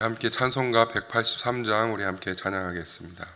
함께 찬송가 183장 우리 함께 찬양하겠습니다.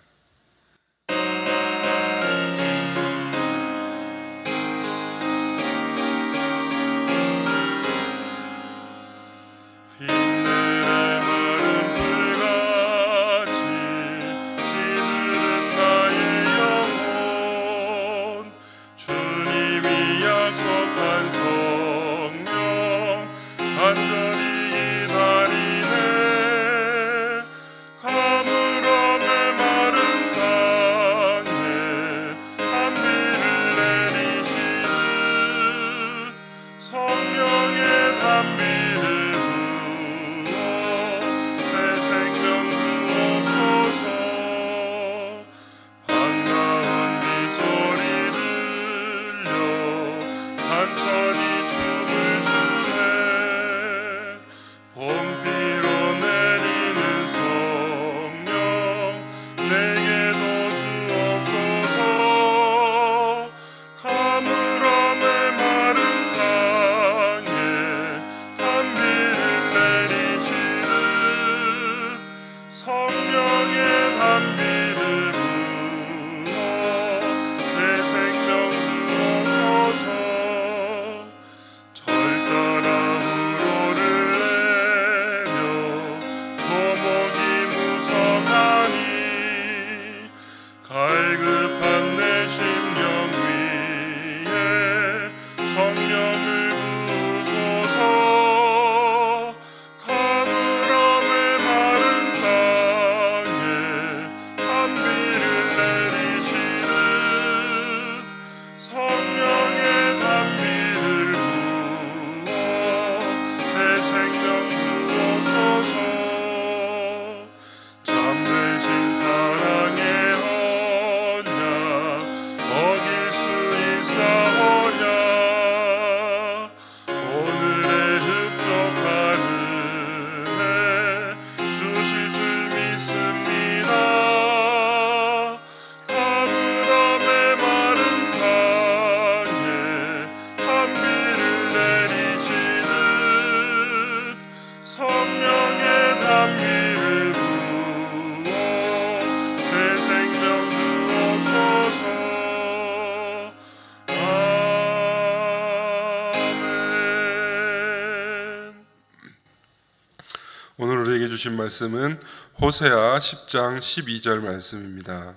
오늘 우리에게 주신 말씀은 호세아 10장 12절 말씀입니다.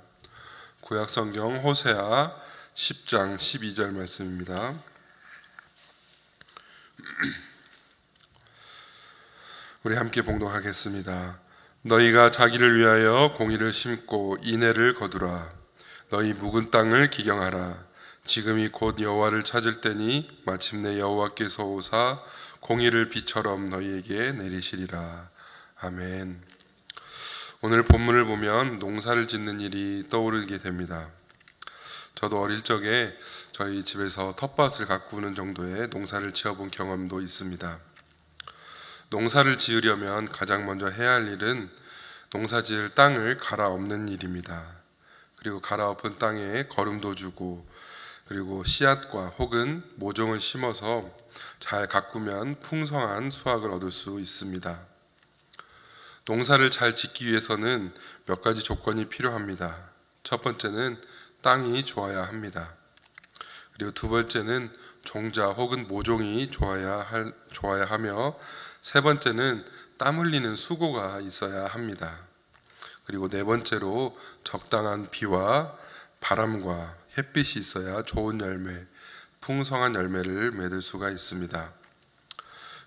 구약성경 호세아 10장 12절 말씀입니다. 우리 함께 봉독하겠습니다. 너희가 자기를 위하여 공의를 심고 인애를 거두라. 너희 묵은 땅을 기경하라. 지금이 곧 여호와를 찾을 때니 마침내 여호와께서 오사 공의를 비처럼 너희에게 내리시리라. 아멘. 오늘 본문을 보면 농사를 짓는 일이 떠오르게 됩니다. 저도 어릴 적에 저희 집에서 텃밭을 가꾸는 정도의 농사를 지어본 경험도 있습니다. 농사를 지으려면 가장 먼저 해야 할 일은 농사 지을 땅을 갈아엎는 일입니다. 그리고 갈아엎은 땅에 거름도 주고 그리고 씨앗과 혹은 모종을 심어서 잘 가꾸면 풍성한 수확을 얻을 수 있습니다. 농사를 잘 짓기 위해서는 몇 가지 조건이 필요합니다. 첫 번째는 땅이 좋아야 합니다. 그리고 두 번째는 종자 혹은 모종이 좋아야 하며 세 번째는 땀 흘리는 수고가 있어야 합니다. 그리고 네 번째로 적당한 비와 바람과 햇빛이 있어야 좋은 열매, 풍성한 열매를 맺을 수가 있습니다.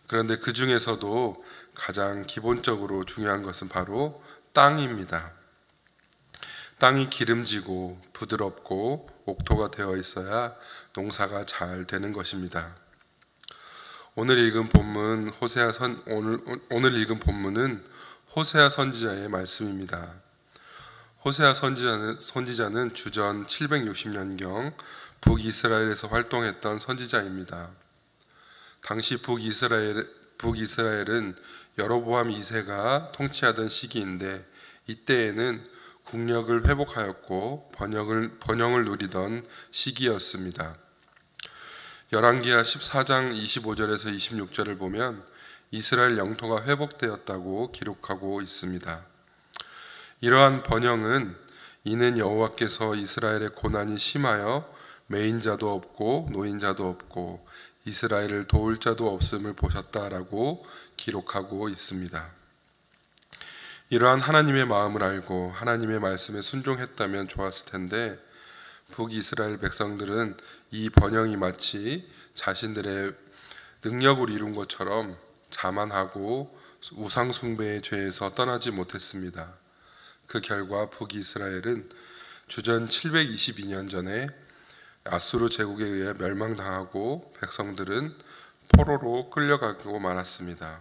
그런데 그 중에서도 가장 기본적으로 중요한 것은 바로 땅입니다. 땅이 기름지고 부드럽고 옥토가 되어 있어야 농사가 잘 되는 것입니다. 오늘 읽은 본문은 호세아 선지자의 말씀입니다. 호세아 선지자는 주전 760년경 북이스라엘에서 활동했던 선지자입니다. 당시 북이스라엘은 여로보암 2세가 통치하던 시기인데 이때에는 국력을 회복하였고 번영을 누리던 시기였습니다. 열왕기하 14장 25절에서 26절을 보면 이스라엘 영토가 회복되었다고 기록하고 있습니다. 이러한 번영은 이는 여호와께서 이스라엘의 고난이 심하여 매인자도 없고 노인자도 없고 이스라엘을 도울 자도 없음을 보셨다라고 기록하고 있습니다. 이러한 하나님의 마음을 알고 하나님의 말씀에 순종했다면 좋았을 텐데 북이스라엘 백성들은 이 번영이 마치 자신들의 능력을 이룬 것처럼 자만하고 우상 숭배의 죄에서 떠나지 못했습니다. 그 결과 북이스라엘은 주전 722년 전에 아수르 제국에 의해 멸망당하고 백성들은 포로로 끌려가고 말았습니다.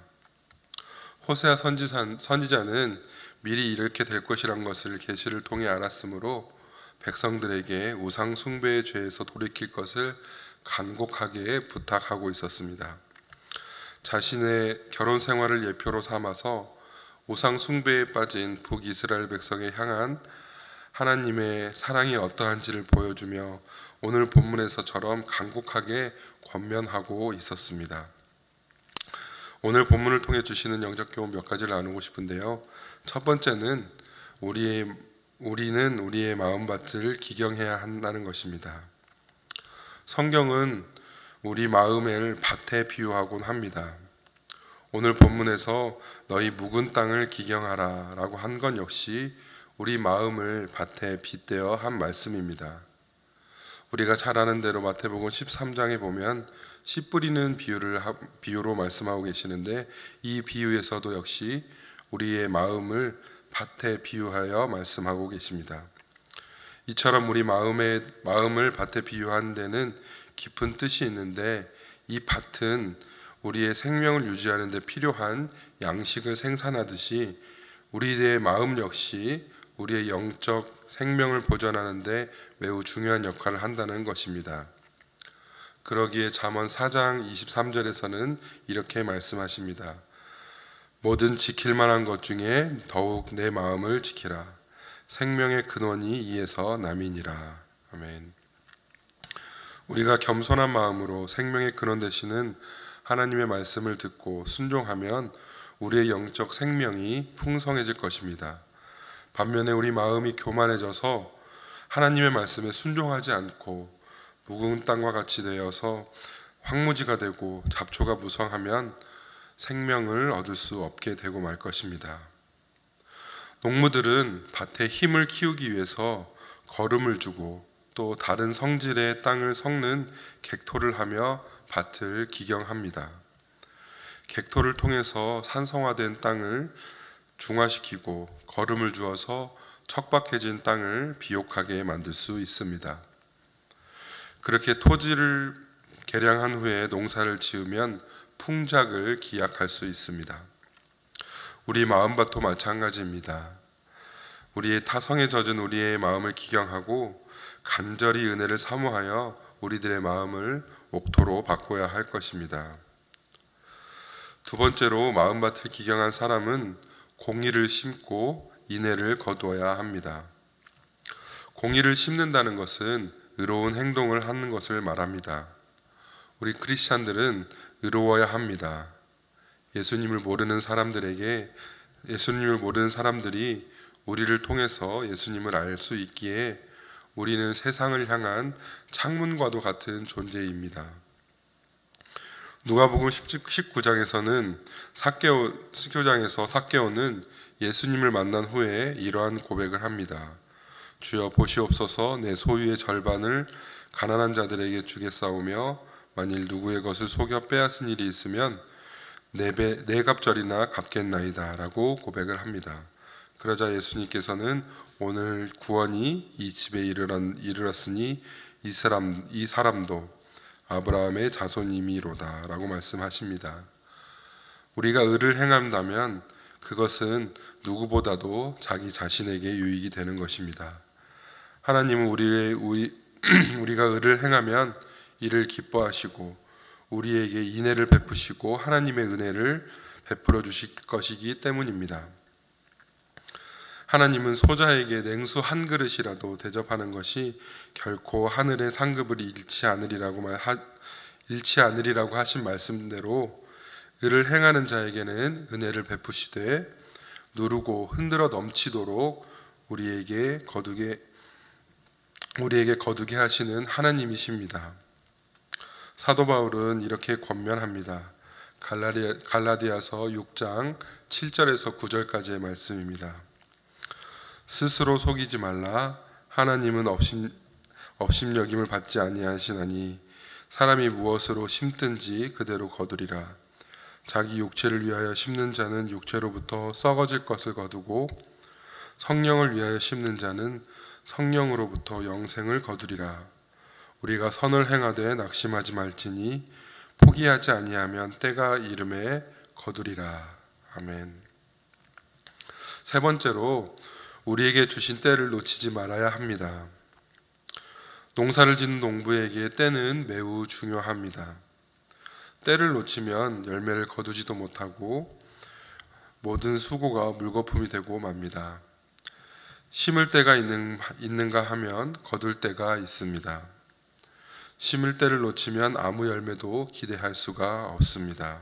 호세아 선지자는 미리 이렇게 될 것이란 것을 계시를 통해 알았으므로 백성들에게 우상 숭배의 죄에서 돌이킬 것을 간곡하게 부탁하고 있었습니다. 자신의 결혼 생활을 예표로 삼아서 우상 숭배에 빠진 북이스라엘 백성에 향한 하나님의 사랑이 어떠한지를 보여주며 오늘 본문에서처럼 간곡하게 권면하고 있었습니다. 오늘 본문을 통해 주시는 영적 교훈 몇 가지를 나누고 싶은데요. 첫 번째는 우리는 우리의 마음밭을 기경해야 한다는 것입니다. 성경은 우리 마음을 밭에 비유하곤 합니다. 오늘 본문에서 너희 묵은 땅을 기경하라 라고 한 건 역시 우리 마음을 밭에 빗대어 한 말씀입니다. 우리가 잘 아는 대로 마태복음 13장에 보면 씨 뿌리는 비유로 말씀하고 계시는데 이 비유에서도 역시 우리의 마음을 밭에 비유하여 말씀하고 계십니다. 이처럼 우리 마음을 밭에 비유한 데는 깊은 뜻이 있는데 이 밭은 우리의 생명을 유지하는 데 필요한 양식을 생산하듯이 우리의 마음 역시 우리의 영적 생명을 보존하는 데 매우 중요한 역할을 한다는 것입니다. 그러기에 잠언 4장 23절에서는 이렇게 말씀하십니다. 뭐든 지킬 만한 것 중에 더욱 내 마음을 지키라. 생명의 근원이 이에서 남이니라. 아멘. 우리가 겸손한 마음으로 생명의 근원 되시는 하나님의 말씀을 듣고 순종하면 우리의 영적 생명이 풍성해질 것입니다. 반면에 우리 마음이 교만해져서 하나님의 말씀에 순종하지 않고 묵은 땅과 같이 되어서 황무지가 되고 잡초가 무성하면 생명을 얻을 수 없게 되고 말 것입니다. 농부들은 밭에 힘을 키우기 위해서 거름을 주고 또 다른 성질의 땅을 섞는 객토를 하며 밭을 기경합니다. 객토를 통해서 산성화된 땅을 중화시키고 거름을 주어서 척박해진 땅을 비옥하게 만들 수 있습니다. 그렇게 토지를 개량한 후에 농사를 지으면 풍작을 기약할 수 있습니다. 우리 마음밭도 마찬가지입니다. 우리의 타성에 젖은 우리의 마음을 기경하고 간절히 은혜를 사모하여 우리들의 마음을 옥토로 바꿔야 할 것입니다. 두 번째로 마음밭을 기경한 사람은 공의를 심고 인애를 거두어야 합니다. 공의를 심는다는 것은 의로운 행동을 하는 것을 말합니다. 우리 크리스찬들은 의로워야 합니다. 예수님을 모르는 사람들이 우리를 통해서 예수님을 알 수 있기에 우리는 세상을 향한 창문과도 같은 존재입니다. 누가복음 19장에서는 삭개오는 예수님을 만난 후에 이러한 고백을 합니다. 주여 보시옵소서 내 소유의 절반을 가난한 자들에게 주겠사오며 만일 누구의 것을 속여 빼앗은 일이 있으면 네 갑절이나 갚겠나이다 라고 고백을 합니다. 그러자 예수님께서는 오늘 구원이 이 집에 이르렀으니 이 사람도 아브라함의 자손임이로다 라고 말씀하십니다. 우리가 의를 행한다면 그것은 누구보다도 자기 자신에게 유익이 되는 것입니다. 하나님은 우리가 의를 행하면 이를 기뻐하시고 우리에게 인애를 베푸시고 하나님의 은혜를 베풀어 주실 것이기 때문입니다. 하나님은 소자에게 냉수 한 그릇이라도 대접하는 것이 결코 하늘의 상급을 잃지 않으리라고 하신 말씀대로 의를 행하는 자에게는 은혜를 베푸시되 누르고 흔들어 넘치도록 우리에게 거두게 하시는 하나님이십니다. 사도 바울은 이렇게 권면합니다. 갈라디아서 6장 7절에서 9절까지의 말씀입니다. 스스로 속이지 말라. 하나님은 업심여김을 받지 아니하시나니 사람이 무엇으로 심든지 그대로 거두리라. 자기 육체를 위하여 심는 자는 육체로부터 썩어질 것을 거두고 성령을 위하여 심는 자는 성령으로부터 영생을 거두리라. 우리가 선을 행하되 낙심하지 말지니 포기하지 아니하면 때가 이름에 거두리라. 아멘. 세 번째로 우리에게 주신 때를 놓치지 말아야 합니다. 농사를 짓는 농부에게 때는 매우 중요합니다. 때를 놓치면 열매를 거두지도 못하고 모든 수고가 물거품이 되고 맙니다. 심을 때가 있는가 하면 거둘 때가 있습니다. 심을 때를 놓치면 아무 열매도 기대할 수가 없습니다.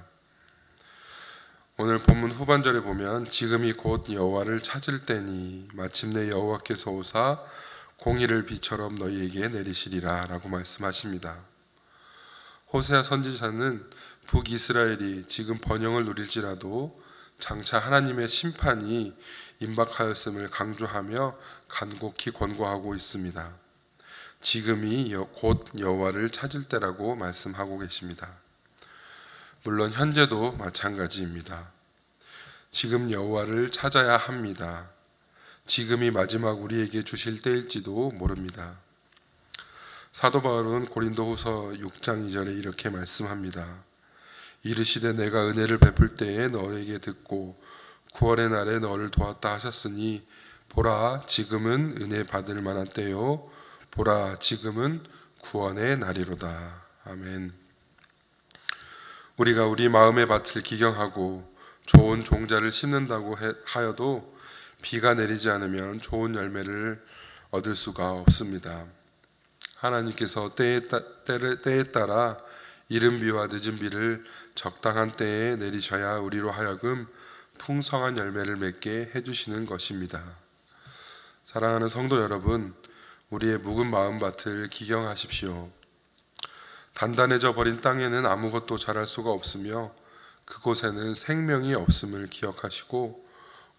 오늘 본문 후반절에 보면 지금이 곧 여호와를 찾을 때니 마침내 여호와께서 오사 공의를 비처럼 너희에게 내리시리라 라고 말씀하십니다. 호세아 선지자는 북이스라엘이 지금 번영을 누릴지라도 장차 하나님의 심판이 임박하였음을 강조하며 간곡히 권고하고 있습니다. 지금이 곧 여호와를 찾을 때라고 말씀하고 계십니다. 물론 현재도 마찬가지입니다. 지금 여호와를 찾아야 합니다. 지금이 마지막 우리에게 주실 때일지도 모릅니다. 사도 바울은 고린도후서 6장 2절에 이렇게 말씀합니다. 이르시되 내가 은혜를 베풀 때에 너에게 듣고 구원의 날에 너를 도왔다 하셨으니 보라 지금은 은혜 받을 만한 때요 보라 지금은 구원의 날이로다. 아멘. 우리가 우리 마음의 밭을 기경하고 좋은 종자를 심는다고 하여도 비가 내리지 않으면 좋은 열매를 얻을 수가 없습니다. 하나님께서 때에 따라 이른 비와 늦은 비를 적당한 때에 내리셔야 우리로 하여금 풍성한 열매를 맺게 해주시는 것입니다. 사랑하는 성도 여러분, 우리의 묵은 마음밭을 기경하십시오. 단단해져 버린 땅에는 아무것도 자랄 수가 없으며 그곳에는 생명이 없음을 기억하시고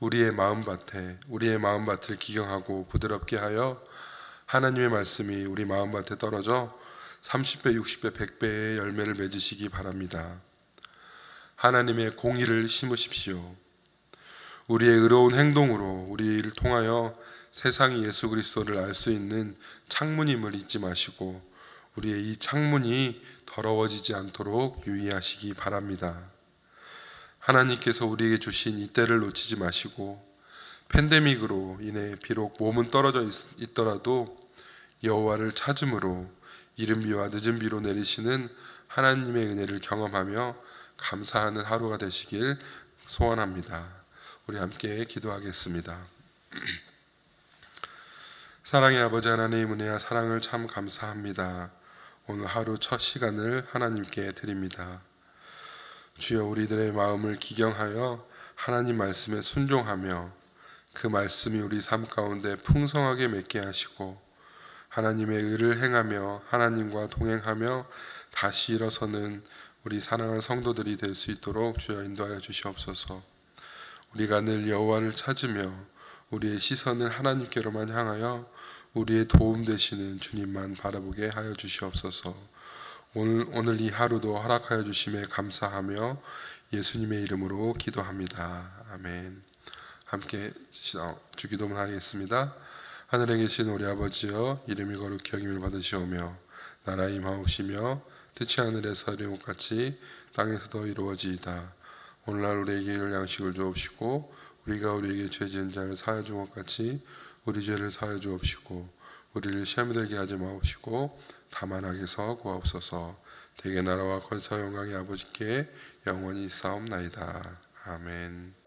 우리의 마음밭을 기경하고 부드럽게 하여 하나님의 말씀이 우리 마음밭에 떨어져 30배, 60배, 100배의 열매를 맺으시기 바랍니다. 하나님의 공의를 심으십시오. 우리의 의로운 행동으로 우리를 통하여 세상이 예수 그리스도를 알 수 있는 창문임을 잊지 마시고 우리의 이 창문이 더러워지지 않도록 유의하시기 바랍니다. 하나님께서 우리에게 주신 이 때를 놓치지 마시고 팬데믹으로 인해 비록 몸은 떨어져 있더라도 여호와를 찾음으로 이른 비와 늦은 비로 내리시는 하나님의 은혜를 경험하며 감사하는 하루가 되시길 소원합니다. 우리 함께 기도하겠습니다. 사랑의 아버지 하나님, 은혜와 사랑을 참 감사합니다. 오늘 하루 첫 시간을 하나님께 드립니다. 주여, 우리들의 마음을 기경하여 하나님 말씀에 순종하며 그 말씀이 우리 삶 가운데 풍성하게 맺게 하시고 하나님의 의를 행하며 하나님과 동행하며 다시 일어서는 우리 사랑하는 성도들이 될 수 있도록 주여 인도하여 주시옵소서. 우리가 늘 여호와를 찾으며 우리의 시선을 하나님께로만 향하여 우리의 도움 되시는 주님만 바라보게 하여 주시옵소서. 오늘 이 하루도 허락하여 주심에 감사하며 예수님의 이름으로 기도합니다. 아멘. 함께 주기도문 하겠습니다. 하늘에 계신 우리 아버지여, 이름이 거룩히 여김을 받으시오며 나라 임하옵시며 뜻이 하늘에서 이루는 것 같이 땅에서도 이루어지이다. 오늘날 우리에게 이를 양식을 주옵시고 우리가 우리에게 죄 지은 자를 사하여 준 것 같이 우리 죄를 사하여 주옵시고 우리를 시험에 들게 하지 마옵시고 다만 악에서 구하옵소서. 대개 나라와 권세와 영광이 아버지께 영원히 있사옵나이다. 아멘.